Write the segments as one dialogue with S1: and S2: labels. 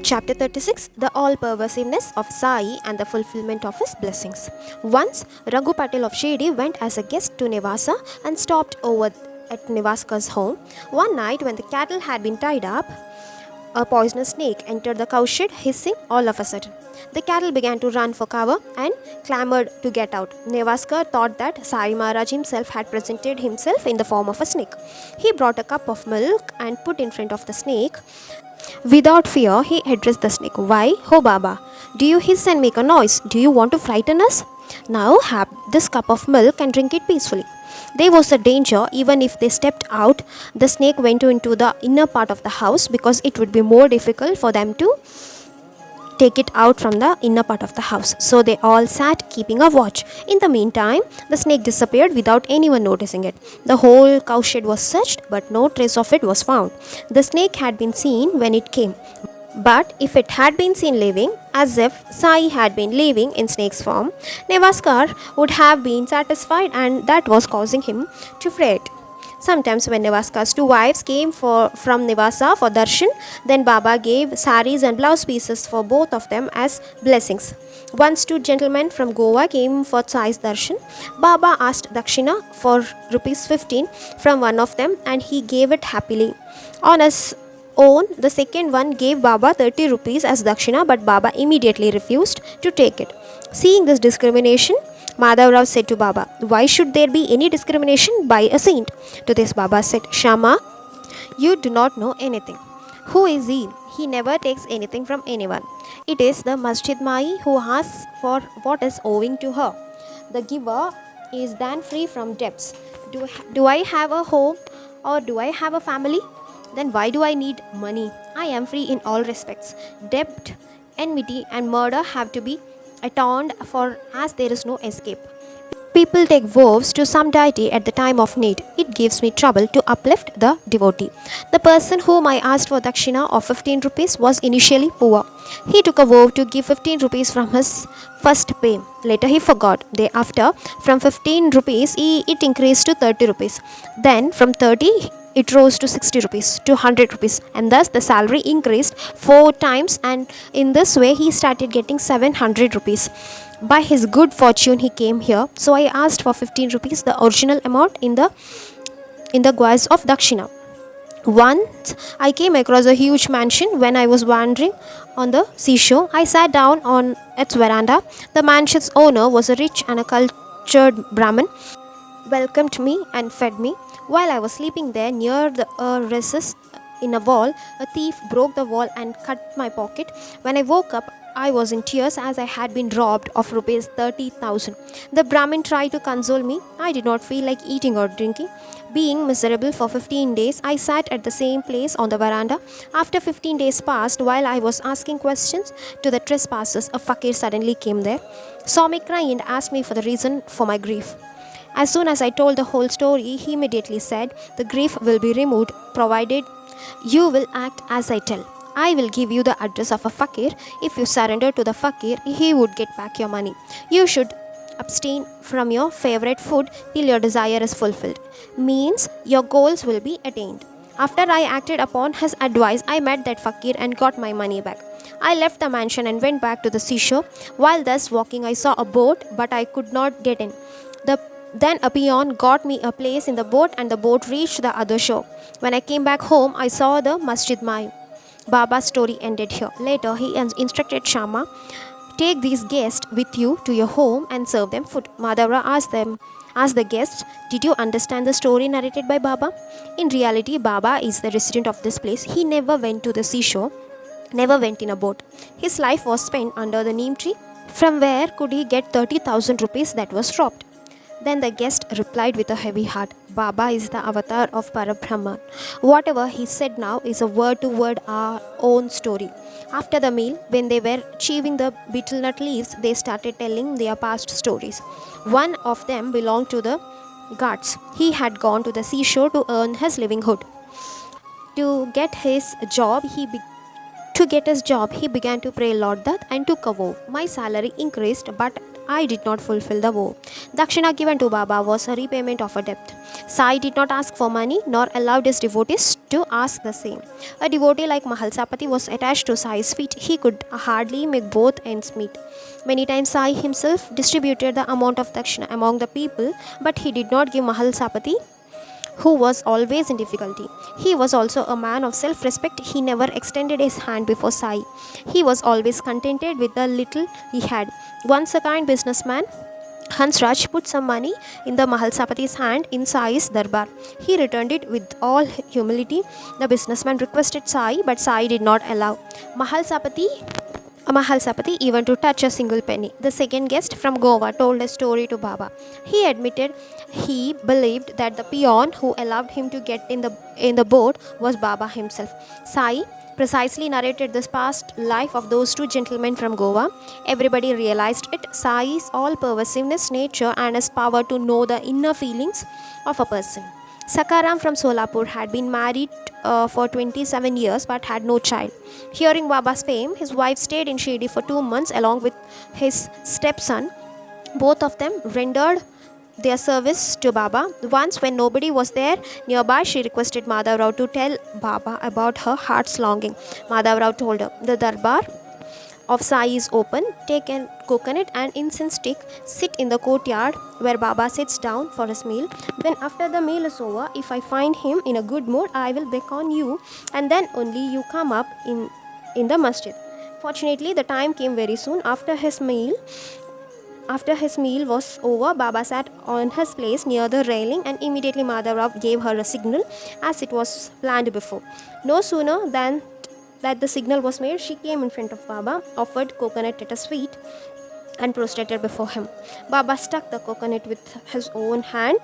S1: Chapter 36, The All-Pervasiveness of Sai and the Fulfillment of His Blessings. Once, Raghu Patil of Shirdi went as a guest to Nevasa and stopped over at Nevaskar's home. One night, when the cattle had been tied up, a poisonous snake entered the cowshed, hissing all of a sudden. The cattle began to run for cover and clamored to get out. Nevaskar thought that Sai Maharaj himself had presented himself in the form of a snake. He brought a cup of milk and put in front of the snake. Without fear, he addressed the snake. Why, ho Baba, do you hiss and make a noise? Do you want to frighten us? Now have this cup of milk and drink it peacefully. There was a danger. Even if they stepped out, the snake went into the inner part of the house because it would be more difficult for them to take it out from the inner part of the house. So they all sat keeping a watch. In the meantime, the snake disappeared without anyone noticing it. The whole cowshed was searched, but no trace of it was found. The snake had been seen when it came. But if it had been seen living, as if Sai had been living in snake's form, Nevaskar would have been satisfied, and that was causing him to fret. Sometimes when Nevaskar's two wives came from Nevasa for darshan, then Baba gave saris and blouse pieces for both of them as blessings. Once two gentlemen from Goa came for Sai's darshan. Baba asked dakshina for rupees 15 from one of them, and he gave it happily. On his own, the second one gave Baba 30 rupees as dakshina, but Baba immediately refused to take it. Seeing this discrimination, Madhav Rao said to Baba, why should there be any discrimination by a saint? To this Baba said, Shama, you do not know anything. Who is he? He never takes anything from anyone. It is the Masjid Mai who asks for what is owing to her. The giver is then free from debts. Do I have a home or do I have a family? Then why do I need money? I am free in all respects. Debt, enmity and murder have to be atoned for, as there is no escape. People take vows to some deity at the time of need. It gives me trouble to uplift the devotee. The person whom I asked for dakshina of 15 rupees was initially poor. He took a vow to give 15 rupees from his first pay. Later he forgot. Thereafter, from 15 rupees, it increased to 30 rupees. Then from 30, it rose to 60 rupees, to 100 rupees, and thus the salary increased 4 times, and in this way he started getting 700 rupees. By his good fortune he came here, so I asked for 15 rupees, the original amount, in the guise of dakshina. Once I came across a huge mansion when I was wandering on the seashore. I sat down on its veranda. The mansion's owner was a rich and a cultured Brahmin, welcomed me and fed me. While I was sleeping there near the recess in a wall, a thief broke the wall and cut my pocket. When I woke up, I was in tears as I had been robbed of rupees 30,000. The Brahmin tried to console me. I did not feel like eating or drinking. Being miserable for 15 days, I sat at the same place on the veranda. After 15 days passed, while I was asking questions to the trespassers, a fakir suddenly came there, saw me crying and asked me for the reason for my grief. As soon as I told the whole story, he immediately said, the grief will be removed provided you will act as I tell. I will give you the address of a fakir. If you surrender to the fakir, he would get back your money. You should abstain from your favorite food till your desire is fulfilled. Means your goals will be attained. After I acted upon his advice, I met that fakir and got my money back. I left the mansion and went back to the seashore. While thus walking, I saw a boat, but I could not get in. Then a peon got me a place in the boat, and the boat reached the other shore. When I came back home, I saw the Masjid Mai. Baba's story ended here. Later, he instructed Shama, take these guests with you to your home and serve them food. Madhavra asked the guests, did you understand the story narrated by Baba? In reality, Baba is the resident of this place. He never went to the seashore, never went in a boat. His life was spent under the neem tree. From where could he get 30,000 rupees that was dropped? Then the guest replied with a heavy heart, Baba is the avatar of Parabrahman. Whatever he said now is a word-to-word our own story. After the meal, when they were chewing the betel nut leaves, they started telling their past stories. One of them belonged to the Ghats. He had gone to the seashore to earn his livelihood. To get his job, he began to pray Lord Dutt and took a vow. My salary increased, but I did not fulfill the vow. Dakshina given to Baba was a repayment of a debt. Sai did not ask for money nor allowed his devotees to ask the same. A devotee like Mahalsapati was attached to Sai's feet. He could hardly make both ends meet. Many times Sai himself distributed the amount of dakshina among the people, but he did not give Mahalsapati, who was always in difficulty. He was also a man of self respect. He never extended his hand before Sai. He was always contented with the little he had. Once a kind businessman, Hansraj put some money in the Mahalsapati's hand in Sai's darbar. He returned it with all humility. The businessman requested Sai, but Sai did not allow Mahalsapati even to touch a single penny. The second guest from Goa told a story to Baba. He admitted he believed that the peon who allowed him to get in the boat was Baba himself. Sai precisely narrated this past life of those two gentlemen from Goa. Everybody realized it. Sai's all-pervasiveness, nature, and his power to know the inner feelings of a person. Sakaram from Solapur had been married for 27 years but had no child. Hearing Baba's fame, his wife stayed in Shirdi for 2 months along with his stepson. Both of them rendered their service to Baba. Once, when nobody was there nearby, she requested Madhavrao to tell Baba about her heart's longing. Madhavrao told her, "The darbar of Sai is open. Take a coconut and incense stick. Sit in the courtyard where Baba sits down for his meal. When after the meal is over, if I find him in a good mood, I will beckon you, and then only you come up in the masjid." Fortunately, the time came very soon. After his meal was over, Baba sat on his place near the railing, and immediately Madhavrao gave her a signal as it was planned before. No sooner than that the signal was made, she came in front of Baba, offered coconut at his feet, and prostrated before him. Baba stuck the coconut with his own hand.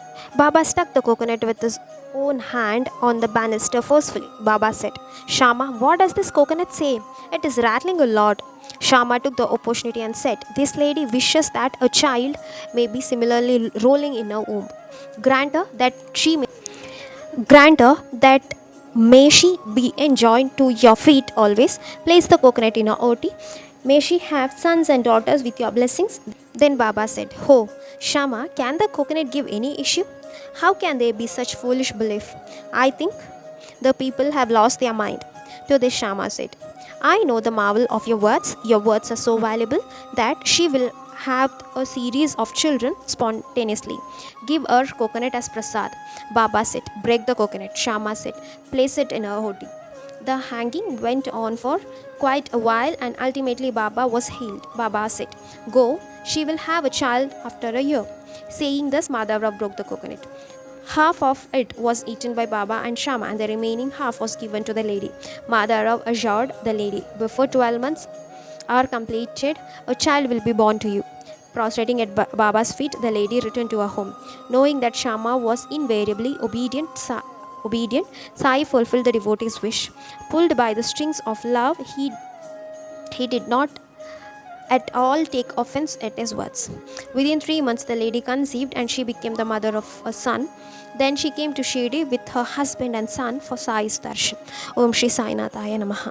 S1: On the banister forcefully. Baba said, "Shama, what does this coconut say? It is rattling a lot." Shama took the opportunity and said, "This lady wishes that a child may be similarly rolling in her womb. Grant her that may she be enjoined to your feet always. Place the coconut in her oti. May she have sons and daughters with your blessings." Then Baba said, "Ho, Shama, can the coconut give any issue? How can there be such foolish belief? I think the people have lost their mind." To this Shama said, "I know the marvel of your words. Your words are so valuable that she will have a series of children spontaneously. Give her coconut as prasad." Baba said, "Break the coconut." Shama said, "Place it in her hoti." The hanging went on for quite a while, and ultimately Baba was healed. Baba said, "Go, she will have a child after a year." Saying this, Madhavrao broke the coconut. Half of it was eaten by Baba and Shama, and the remaining half was given to the lady. Madhavrao assured the lady, "Before 12 months are completed, a child will be born to you." Prostrating at Baba's feet, the lady returned to her home. Knowing that Shama was invariably obedient, Sai fulfilled the devotee's wish. Pulled by the strings of love, he did not at all take offense at his words. Within 3 months, the lady conceived and she became the mother of a son. Then she came to Shirdi with her husband and son for Sai's darshan. Om Shri Sai Nathaya Namaha.